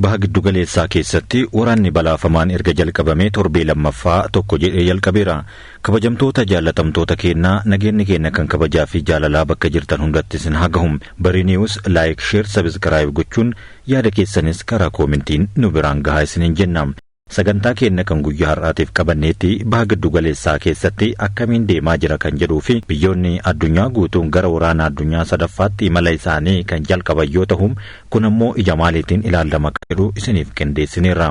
Baha giddu galeessaa keessatti waraanni balaafamaan erga jalqabamee torbee lammaffaa tokko jedhee jalqabeera. Kabajamtoota jaalatamtoota keenyaa nageenyi keenya kan kabajaa fi jaalalaa bakka jirtan hundatti isin haa gahu. Barii News like, share, subscribe gochuun yaada keessanis karaa koomentiin nu biraan gahaa isiniin jenna. Sagantaa keenya kan guyyaa har'aatiif qabanneetti baha giddu galeessaa keessatti akkamiin deemaa jira kan jedhuu fi biyyoonni addunyaa guutuun gara waraana addunyaa sadaffaatti imala isaanii kan jalqaban yoo ta'u, kun ammoo ija maaliitiin ilaalama kan jedhu isiniif qindeessineerra.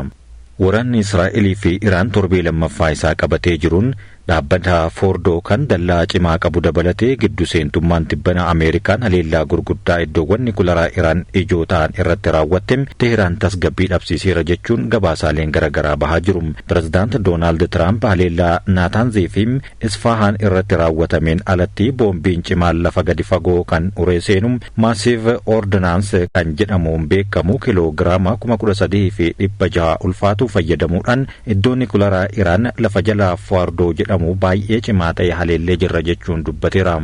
Waraanni Israa'elii fi Iraan torbee lammaffaa isaa qabatee jiruun dhaabbata Foordoo kan dallaa cimaa qabu dabalatee giddu seentummaan tibbana Ameerikaan haleellaa gurguddaa iddoowwan nukleeraa Iraan ijoo ta'an irratti raawwatte Teheraan tasgabbii dhabsiiseera jechuun gabaasaaleen garaagaraa bahaa jiru. Pireezidaant Doonaald Tiraamp haleellaa Naataanzii fi Isfaahaan irratti raawwatameen alatti boombiin cimaan lafa gadi fagoo kan uree seenu Massive Ordnance kan jedhamuun beekamu kiloogiraama 13,600 ulfaatu fayyadamuudhaan iddoo nukleeraa Iraan lafa jalaa Foordoo jedhamu baay'ee cimaa ta'e haleellee jirra jechuun dubbateera.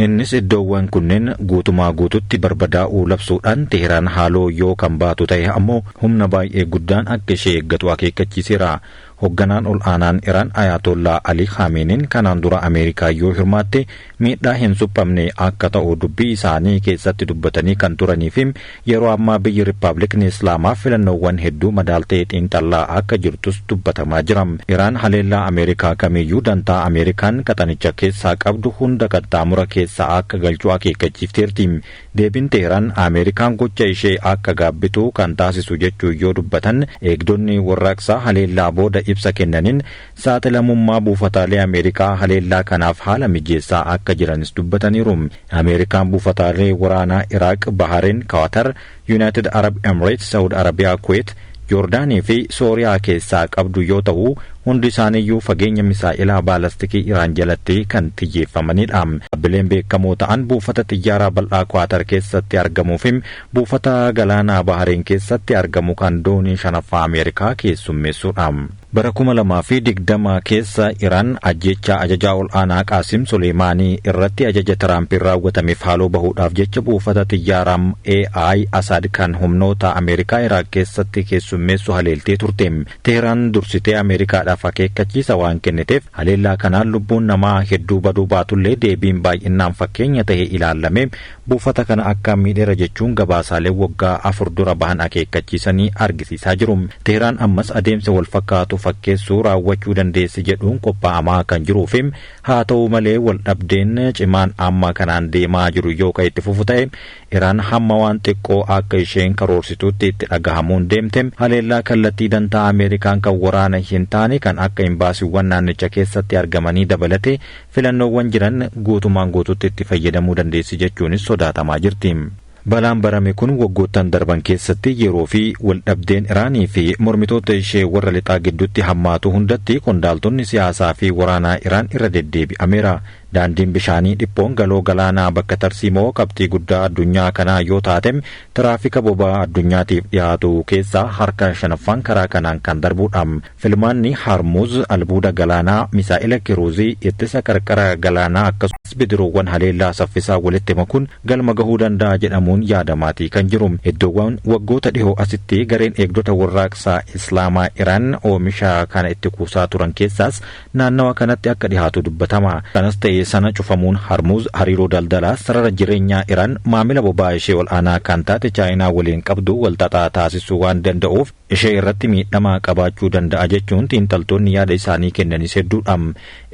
Innis iddoowwan kunneen guutumaa guututti barbadaa'uu labsuudhaan Teheraan haaloo yoo kan baatu ta'e ammoo humna baay'ee guddaan akka ishee eeggatu akeekkachiiseera. Hoogganaan ol aanaan Iraan Ayatollaa Ali Khameneiin kanaan dura Ameerikaa yoo hirmaatte miidhaa hin suphamne akka ta'u dubbii isaanii keessatti dubbatanii kan turanii fi yeroo ammaa biyyi Rippaabilikni Islaamaa filannoowwan hedduu madaaltee xiinxallaa akka jirtus dubbatamaa jira. Iraan haleellaa Ameerikaa kamiyyuu dantaa Ameerikaan qaxanicha keessaa qabdu hunda qaxxaamura keessaa akka galchuu akeekkachiifteerti. Deebiin Teheraan Ameerikaan gocha ishee akka gaabbitu kan taasisu jechuu yoo dubbatan eegdonni warraaqsaa haleellaa booda ibsa kennaniin saaxilamummaa buufataalee Ameerikaa haleellaa kanaaf haala mijeessaa akka jiranis dubbataniiru. Ameerikaan buufataalee waraanaa Iraaq, Bahareen, Qatar, United Arab Emirates, Saudi Arabiyaa, Kuwait, Yoordaanii fi Sooriyaa keessaa qabdu yoo ta'u hundi isaaniiyyuu fageenya misaa'ilaa baalastikii Iraan jalatti kan xiyyeeffamanidha. Dhaabbileen beekamoo ta'an buufata xiyyaaraa bal'aa Qatar keessatti argamuu fi buufata galaanaa Bahareen keessatti argamu kan doonii shanaffaa Ameerikaa keessummeessuudha. Bara 2020 keessa Iraan ajjechaa ajajaa ol aanaa Qaasim Suleemaanii irratti ajaja Tiraampiin raawwatameef haaloo bahuudhaaf jecha buufata xiyyaaraa AI Asad kan humnoota Ameerikaa Iraaq keessatti keessummeessu haleeltee turte. Teheraan dursitee Ameerikaadhaaf akeekkachiisa waan kenniteef haleellaa kanaan lubbuun namaa hedduu baduu baatullee deebiin baay'inaan fakkeenya ta'e ilaalame buufata kana akka miidheera jechuun gabaasaalee waggaa 4 dura bahan akeekkachiisanii argisiisaa jiru. Teheraan ammas adeemsa wal fakkaatu fakkeessuu raawwachuu dandeessi jedhuun qophaa'amaa kan jiruu fi haa ta'u malee wal dhabdeen cimaan amma kanaan deemaa jiru yoo kan itti fufu ta'e Iraan hamma waan xiqqoo akka isheen karoorsituutti itti dhagahamuun deemte haleellaa kallattii dantaa Ameerikaan kan waraana hin taane kan akka imbaasiiwwan naannicha keessatti argamanii dabalate filannoowwan jiran guutumaan guututti itti fayyadamuu dandeessi jechuunis sodaatamaa jirti. Balaan barame kun waggoottan darban keessatti yeroo fi waldhabdeen Iraanii fi mormitoota ishee warra lixaa gidduutti hammaatu hundatti qondaaltonni siyaasaa fi waraanaa Iraan irra deddeebi'ameera. Daandiin bishaanii dhiphoon galoo galaanaa bakka tarsiimoo qabxii guddaa addunyaa kanaa yoo taate tiraafika boba'aa addunyaatiif dhiyaatu keessaa harka 5 karaa kanaan kan darbuudha. Filmaanni Harmuz albuuda galaanaa, misaa'ila kiruuzii, ittisa qarqara galaanaa akkasumas bidiroowwan haleellaa saffisaa walitti makuun galma gahuu danda'a jedhamuun yaadamaatii kan jiru. Iddoowwan waggoota dhihoo asitti gareen eegdota warraaqsaa Islaamaa Iraan oomisha kana itti kuusaa turan keessaas naannawa kanatti akka dhihaatu dubbatama. Kanas ta'e sana cufamuun Harmuz hariiroo daldalaa sarara jireenyaa Iraan maamila boba'aa ishee ol aanaa kan taate Chaayinaa waliin qabdu walxaxaa taasisuu waan danda'uuf ishee irratti miidhamaa qabaachuu danda'a jechuun xiinxaltoonni yaada isaanii kennanis hedduudha.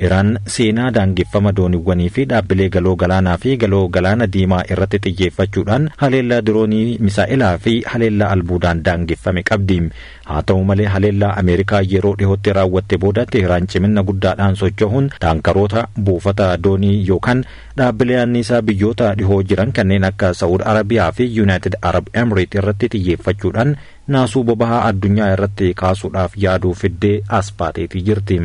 Iraan seenaa daangeffama dooniiwwanii fi dhaabbilee galoo galaanaa fi galoo galaana diimaa irratti xiyyeeffachuudhaan haleellaa diroonii misaa'ilaa fi haleellaa albuudaan daangeffame qabdi. Haa ta'u malee haleellaa Ameerikaa yeroo dhihootti raawwatte booda Teheraan cimina guddaadhaan socho'uun taankaroota buufata doonii yookaan dhaabbilee anniisaa biyyoota dhihoo jiran kanneen akka Saudi Arabiyaa fi United Arab Emirates irratti xiyyeeffachuudhaan naasuu boba'aa addunyaa irratti kaasuudhaaf yaaduu fiddee as baateetii jirti.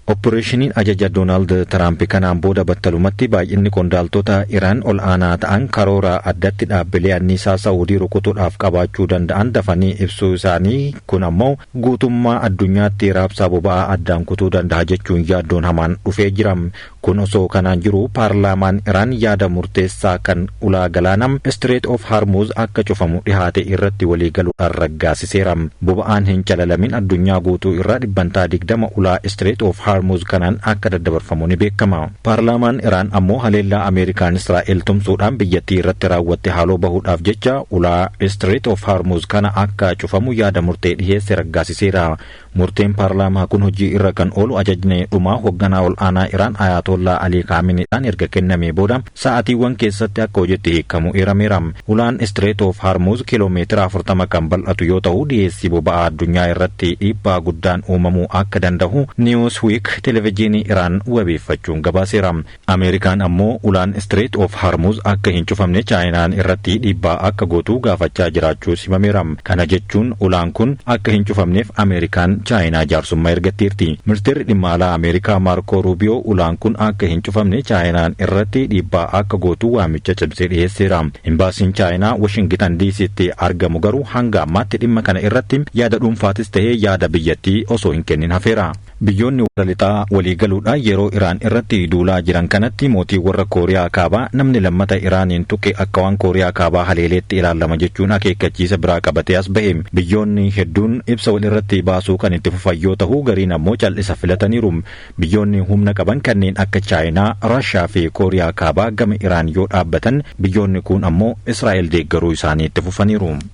Opereeshiniin ajaja Doonaald Tiraamp kanaan booda battalumatti baay'inni qondaaltota Iraan ol aanaa ta'an karoora addatti dhaabbilee anniisaa Saawudii rukutuudhaaf qabaachuu danda'an dafanii ibsuu isaanii kun ammoo guutummaa addunyaatti raabsaa boba'aa addaan kutuu danda'a jechuun yaaddoon hamaan dhufee jira. Kun osoo kanaan jiru paarlaamaan Iraan yaada murteessaa kan ulaa galaanaa Strait of Hormuz akka cufamu dhihaate irratti waliigaluudhaan raggaasiseera. Boba'aan hin calalamin addunyaa guutuu irraa 20% ulaa Strait of Hormuz kanaan akka daddabarfamu ni beekama. Paarlaamaan Iraan ammoo haleellaa Ameerikaan Israa'el tumsuudhaan biyyattii irratti raawwatte haaloo bahuudhaaf jecha ulaa Strait of Hormuz kana akka cufamu yaada murtee dhiheesse raggaasiseera. Murteen paarlaamaa kun hojii irra kan oolu ajajni dhumaa hoogganaa ol aanaa Iraan Ayatollah Ali Khameneidhaan erga kennamee booda sa'aatiiwwan keessatti akka hojiitti hiikamu eerameera. Ulaan Strait of Hormuz kiiloomeetira 40 kan bal'atu yoo ta'u dhiyeessii boba'aa addunyaa irratti dhiibbaa guddaan uumamuu akka danda'u Newsweek televezyiinii Iraan wabeeffachuun gabaaseera. Ameerikaan ammoo ulaan Strait of Hormuz akka hin cufamne Chaayinaan irratti dhiibbaa akka gootu gaafachaa jiraachuu himameera. Kana jechuun ulaan kun akka hin cufamneef Ameerikaan Chaayinaa jaarsummaa ergatteerti. Ministeerri dhimma alaa Ameerikaa Maarko Ruubiyoo ulaan kun akka hin cufamne Chaayinaan irratti dhiibbaa akka gootu waamicha cimsee dhiyeesseera. Imbaasiin Chaayinaa Washington DC'tti argamu garuu hanga ammaatti dhimma kana irratti yaada dhuunfaatis ta'ee yaada biyyattii osoo hin kennin hafeera. Biyyoonni warra lixaa waliigaluudhaan yeroo Iraan irratti duulaa jiran kanatti mootii warra Kooriyaa Kaabaa namni lammata Iraaniin tuqe akka waan Kooriyaa Kaabaa haleeleetti ilaalama jechuun akeekkachiisa biraa qabatee as bahe. Biyyoonni hedduun ibsa wal irratti baasuu kan itti fufan yoo ta'u gariin ammoo cal'isa filataniiru. Biyyoonni humna qaban kanneen akka Chaayinaa, Raashiyaa fi Kooriyaa Kaabaa gama Iraan yoo dhaabbatan biyyoonni kun ammoo Israa'el deeggaruu isaanii itti fufaniiru.